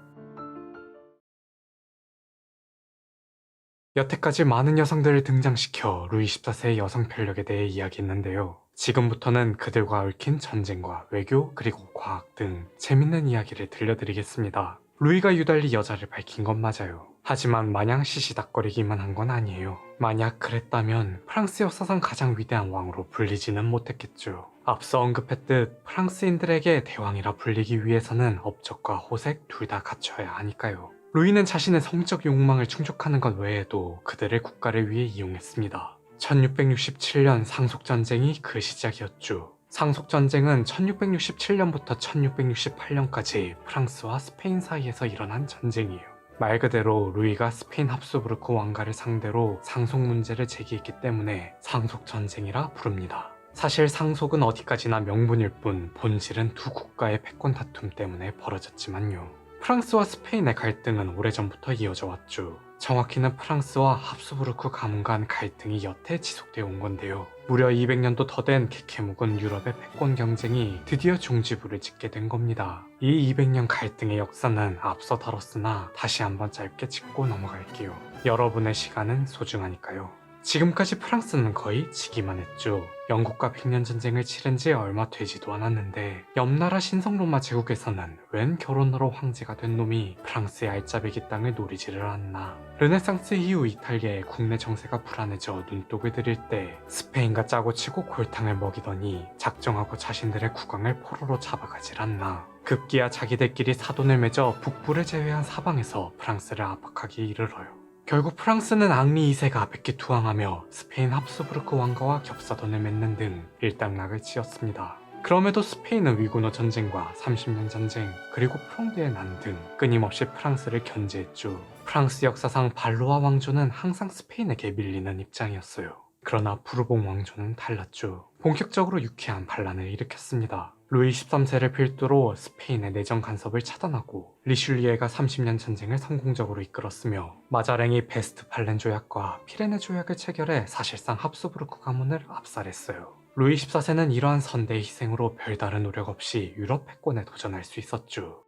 여태까지 많은 여성들을 등장시켜 루이 14세의 여성 편력에 대해 이야기했는데요. 지금부터는 그들과 얽힌 전쟁과 외교 그리고 과학 등 재밌는 이야기를 들려드리겠습니다. 루이가 유달리 여자를 밝힌 건 맞아요. 하지만 마냥 시시닥거리기만 한 건 아니에요. 만약 그랬다면 프랑스 역사상 가장 위대한 왕으로 불리지는 못했겠죠. 앞서 언급했듯 프랑스인들에게 대왕이라 불리기 위해서는 업적과 호색 둘 다 갖춰야 하니까요. 루이는 자신의 성적 욕망을 충족하는 것 외에도 그들의 국가를 위해 이용했습니다. 1667년 상속전쟁이 그 시작이었죠. 상속전쟁은 1667년부터 1668년까지 프랑스와 스페인 사이에서 일어난 전쟁이에요. 말 그대로 루이가 스페인 합수부르크 왕가를 상대로 상속 문제를 제기했기 때문에 상속전쟁이라 부릅니다. 사실 상속은 어디까지나 명분일 뿐 본질은 두 국가의 패권 다툼 때문에 벌어졌지만요. 프랑스와 스페인의 갈등은 오래전부터 이어져 왔죠. 정확히는 프랑스와 합수부르크 가문 간 갈등이 여태 지속되어 온 건데요. 무려 200년도 더 된 개케묵은 유럽의 패권 경쟁이 드디어 종지부를 짓게 된 겁니다. 이 200년 갈등의 역사는 앞서 다뤘으나 다시 한번 짧게 짚고 넘어갈게요. 여러분의 시간은 소중하니까요. 지금까지 프랑스는 거의 지기만 했죠. 영국과 백년전쟁을 치른 지 얼마 되지도 않았는데 옆나라 신성로마 제국에서는 웬 결혼으로 황제가 된 놈이 프랑스의 알짜배기 땅을 노리지를 않나. 르네상스 이후 이탈리아의 국내 정세가 불안해져 눈독을 들일 때 스페인과 짜고 치고 골탕을 먹이더니 작정하고 자신들의 국왕을 포로로 잡아가질 않나. 급기야 자기들끼리 사돈을 맺어 북부를 제외한 사방에서 프랑스를 압박하기에 이르러요. 결국 프랑스는 앙리 2세가 백기투항하며 스페인 합스부르크 왕가와 겹사돈을 맺는 등 일당락을 지었습니다. 그럼에도 스페인은 위구너 전쟁과 30년 전쟁 그리고 프랑드의 난 등 끊임없이 프랑스를 견제했죠. 프랑스 역사상 발로아 왕조는 항상 스페인에게 밀리는 입장이었어요. 그러나 부르봉 왕조는 달랐죠. 본격적으로 유쾌한 반란을 일으켰습니다. 루이 13세를 필두로 스페인의 내정 간섭을 차단하고 리슐리에가 30년 전쟁을 성공적으로 이끌었으며 마자랭이 베스트팔렌 조약과 피레네 조약을 체결해 사실상 합수부르크 가문을 압살했어요. 루이 14세는 이러한 선대의 희생으로 별다른 노력 없이 유럽 패권에 도전할 수 있었죠.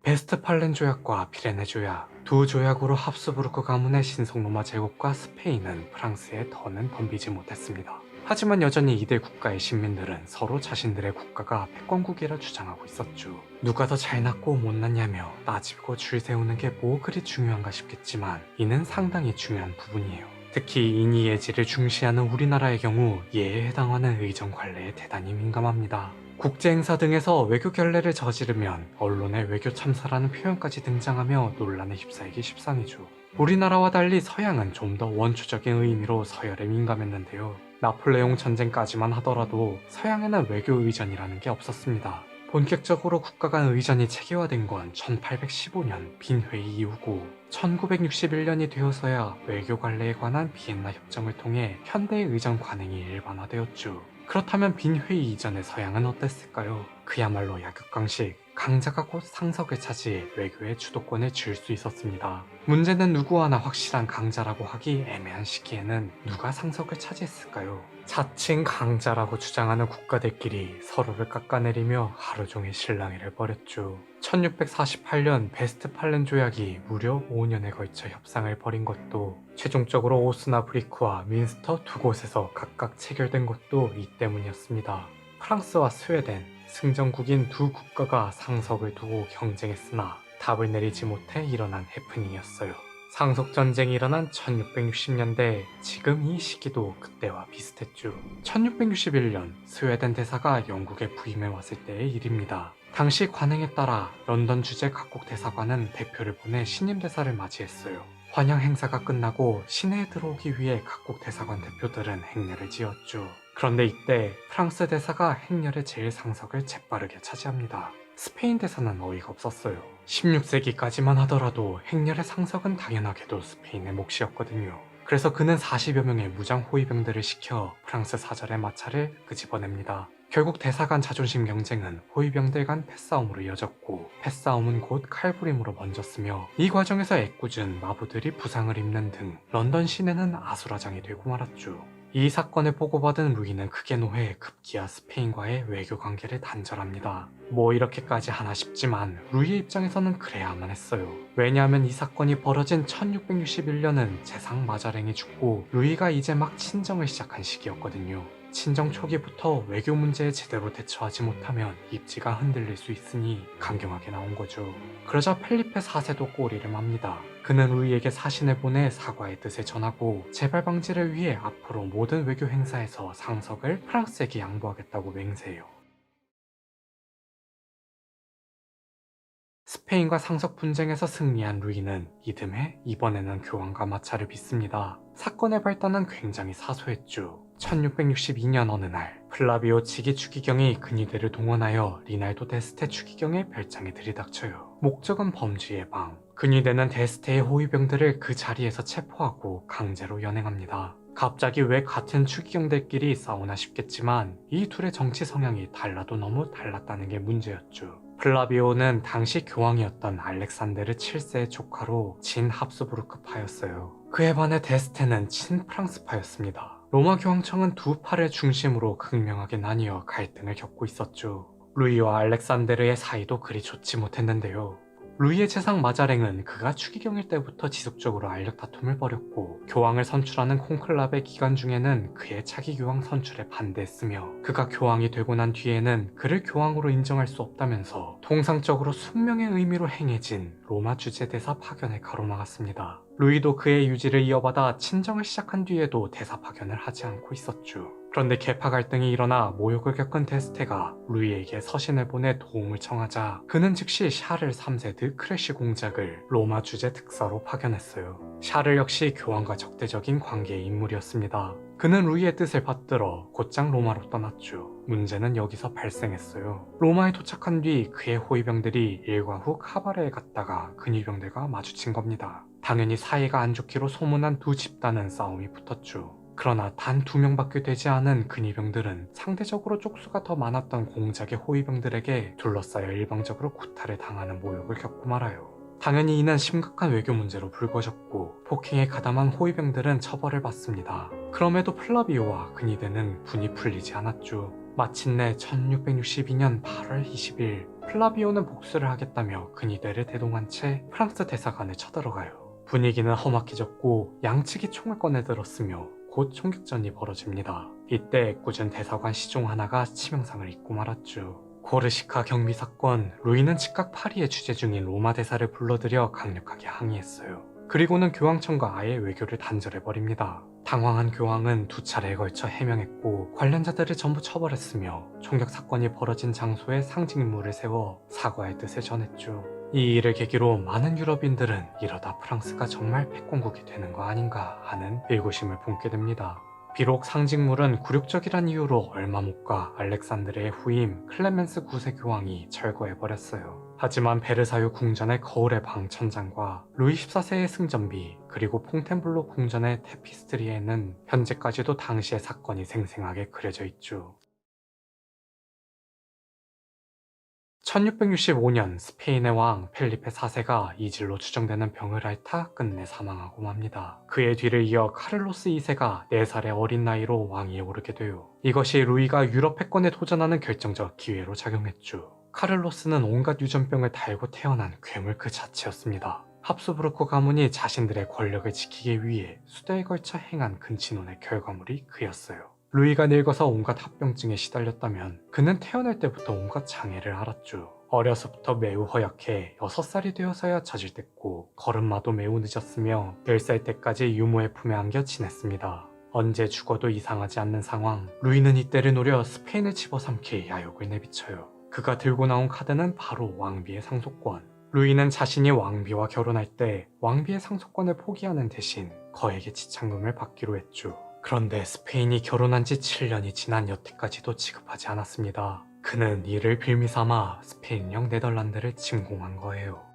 베스트팔렌 조약과 피레네 조약, 두 조약으로 합수부르크 가문의 신성로마 제국과 스페인은 프랑스에 더는 덤비지 못했습니다. 하지만 여전히 이들 국가의 시민들은 서로 자신들의 국가가 패권국이라 주장하고 있었죠. 누가 더 잘났고 못났냐며 따지고 줄 세우는 게 뭐 그리 중요한가 싶겠지만 이는 상당히 중요한 부분이에요. 특히 인의예지를 중시하는 우리나라의 경우 예에 해당하는 의정 관례에 대단히 민감합니다. 국제행사 등에서 외교 결례를 저지르면 언론에 외교 참사라는 표현까지 등장하며 논란에 휩싸이기 십상이죠. 우리나라와 달리 서양은 좀 더 원초적인 의미로 서열에 민감했는데요. 나폴레옹 전쟁까지만 하더라도 서양에는 외교 의전이라는 게 없었습니다. 본격적으로 국가 간 의전이 체계화된 건 1815년 빈회의 이후고 1961년이 되어서야 외교 관례에 관한 비엔나 협정을 통해 현대의 의전 관행이 일반화되었죠. 그렇다면 빈회의 이전의 서양은 어땠을까요? 그야말로 약육강식, 강자가 곧 상석을 차지해 외교의 주도권을 쥘 수 있었습니다. 문제는 누구 하나 확실한 강자라고 하기 애매한 시기에는 누가 상석을 차지했을까요? 자칭 강자라고 주장하는 국가들끼리 서로를 깎아내리며 하루 종일 실랑이를 벌였죠. 1648년 베스트팔렌 조약이 무려 5년에 걸쳐 협상을 벌인 것도 최종적으로 오스나브리크와 민스터 두 곳에서 각각 체결된 것도 이 때문이었습니다. 프랑스와 스웨덴, 승전국인 두 국가가 상석을 두고 경쟁했으나 답을 내리지 못해 일어난 해프닝이었어요. 상속전쟁이 일어난 1660년대, 지금 이 시기도 그때와 비슷했죠. 1661년 스웨덴 대사가 영국에 부임해 왔을 때의 일입니다. 당시 관행에 따라 런던 주재 각국 대사관은 대표를 보내 신임 대사를 맞이했어요. 환영 행사가 끝나고 시내에 들어오기 위해 각국 대사관 대표들은 행렬을 지었죠. 그런데 이때 프랑스 대사가 행렬의 제일 상석을 재빠르게 차지합니다. 스페인 대사는 어이가 없었어요. 16세기까지만 하더라도 행렬의 상석은 당연하게도 스페인의 몫이었거든요. 그래서 그는 40여 명의 무장 호위병들을 시켜 프랑스 사절의 마차를 끄집어냅니다. 결국 대사 간 자존심 경쟁은 호위병들 간 패싸움으로 이어졌고 패싸움은 곧 칼부림으로 번졌으며 이 과정에서 애꿎은 마부들이 부상을 입는 등 런던 시내는 아수라장이 되고 말았죠. 이 사건을 보고받은 루이는 크게 노해 급기야 스페인과의 외교 관계를 단절합니다. 뭐 이렇게까지 하나 싶지만 루이의 입장에서는 그래야만 했어요. 왜냐하면 이 사건이 벌어진 1661년은 재상 마자랭이 죽고 루이가 이제 막 친정을 시작한 시기였거든요. 친정 초기부터 외교 문제에 제대로 대처하지 못하면 입지가 흔들릴 수 있으니 강경하게 나온 거죠. 그러자 펠리페 4세도 꼬리를 맙니다. 그는 루이에게 사신을 보내 사과의 뜻을 전하고 재발 방지를 위해 앞으로 모든 외교 행사에서 상석을 프랑스에게 양보하겠다고 맹세해요. 스페인과 상석 분쟁에서 승리한 루이는 이듬해 이번에는 교황과 마찰을 빚습니다. 사건의 발단은 굉장히 사소했죠. 1662년 어느 날 플라비오 치기 추기경이 근위대를 동원하여 리날도 데스테 추기경의 별장에 들이닥쳐요. 목적은 범죄 예방. 근위대는 데스테의 호위병들을 그 자리에서 체포하고 강제로 연행합니다. 갑자기 왜 같은 추기경들끼리 싸우나 싶겠지만 이 둘의 정치 성향이 달라도 너무 달랐다는 게 문제였죠. 플라비오는 당시 교황이었던 알렉산데르 7세의 조카로 진 합스부르크파였어요. 그에 반해 데스테는 친프랑스파였습니다. 로마 교황청은 두 팔을 중심으로 극명하게 나뉘어 갈등을 겪고 있었죠. 루이와 알렉산데르의 사이도 그리 좋지 못했는데요. 루이의 재상 마자랭은 그가 추기경일 때부터 지속적으로 알력 다툼을 벌였고 교황을 선출하는 콘클라베 기간 중에는 그의 차기 교황 선출에 반대했으며 그가 교황이 되고 난 뒤에는 그를 교황으로 인정할 수 없다면서 통상적으로 숙명의 의미로 행해진 로마 주재대사 파견을 가로막았습니다. 루이도 그의 유지를 이어받아 친정을 시작한 뒤에도 대사 파견을 하지 않고 있었죠. 그런데 계파 갈등이 일어나 모욕을 겪은 데스테가 루이에게 서신을 보내 도움을 청하자 그는 즉시 샤를 3세 드 크레시 공작을 로마 주재 특사로 파견했어요. 샤를 역시 교황과 적대적인 관계의 인물이었습니다. 그는 루이의 뜻을 받들어 곧장 로마로 떠났죠. 문제는 여기서 발생했어요. 로마에 도착한 뒤 그의 호위병들이 일과 후 카바레에 갔다가 근위병들과 마주친 겁니다. 당연히 사이가 안 좋기로 소문난 두 집단은 싸움이 붙었죠. 그러나 단 2명밖에 되지 않은 근위병들은 상대적으로 쪽수가 더 많았던 공작의 호위병들에게 둘러싸여 일방적으로 구타를 당하는 모욕을 겪고 말아요. 당연히 이는 심각한 외교 문제로 불거졌고 폭행에 가담한 호위병들은 처벌을 받습니다. 그럼에도 플라비오와 근위대는 분이 풀리지 않았죠. 마침내 1662년 8월 20일 플라비오는 복수를 하겠다며 근위대를 대동한 채 프랑스 대사관에 쳐들어가요. 분위기는 험악해졌고 양측이 총을 꺼내들었으며 곧 총격전이 벌어집니다. 이때 애꿎은 대사관 시종 하나가 치명상을 입고 말았죠. 고르시카 경비 사건, 루이는 즉각 파리에 주재 중인 로마 대사를 불러들여 강력하게 항의했어요. 그리고는 교황청과 아예 외교를 단절해버립니다. 당황한 교황은 2차례에 걸쳐 해명했고 관련자들을 전부 처벌했으며 총격 사건이 벌어진 장소에 상징물을 세워 사과의 뜻을 전했죠. 이 일을 계기로 많은 유럽인들은 이러다 프랑스가 정말 패권국이 되는 거 아닌가 하는 의구심을 품게 됩니다. 비록 상징물은 굴욕적이란 이유로 얼마 못 가 알렉산드르의 후임 클레멘스 9세 교황이 철거해버렸어요. 하지만 베르사유 궁전의 거울의 방 천장과 루이 14세의 승전비 그리고 퐁텐블로 궁전의 테피스트리에는 현재까지도 당시의 사건이 생생하게 그려져 있죠. 1665년 스페인의 왕 펠리페 4세가 이질로 추정되는 병을 앓다 끝내 사망하고 맙니다. 그의 뒤를 이어 카를로스 2세가 4살의 어린 나이로 왕위에 오르게 돼요. 이것이 루이가 유럽 패권에 도전하는 결정적 기회로 작용했죠. 카를로스는 온갖 유전병을 달고 태어난 괴물 그 자체였습니다. 합스부르크 가문이 자신들의 권력을 지키기 위해 수대에 걸쳐 행한 근친혼의 결과물이 그였어요. 루이가 늙어서 온갖 합병증에 시달렸다면 그는 태어날 때부터 온갖 장애를 앓았죠. 어려서부터 매우 허약해 6살이 되어서야 저질됐고 걸음마도 매우 늦었으며 10살 때까지 유모의 품에 안겨 지냈습니다. 언제 죽어도 이상하지 않는 상황, 루이는 이때를 노려 스페인을 집어삼킬 야욕을 내비쳐요. 그가 들고 나온 카드는 바로 왕비의 상속권. 루이는 자신이 왕비와 결혼할 때 왕비의 상속권을 포기하는 대신 거액의 지참금을 받기로 했죠. 그런데 스페인이 결혼한 지 7년이 지난 여태까지도 지급하지 않았습니다. 그는 이를 빌미삼아 스페인령 네덜란드를 침공한 거예요.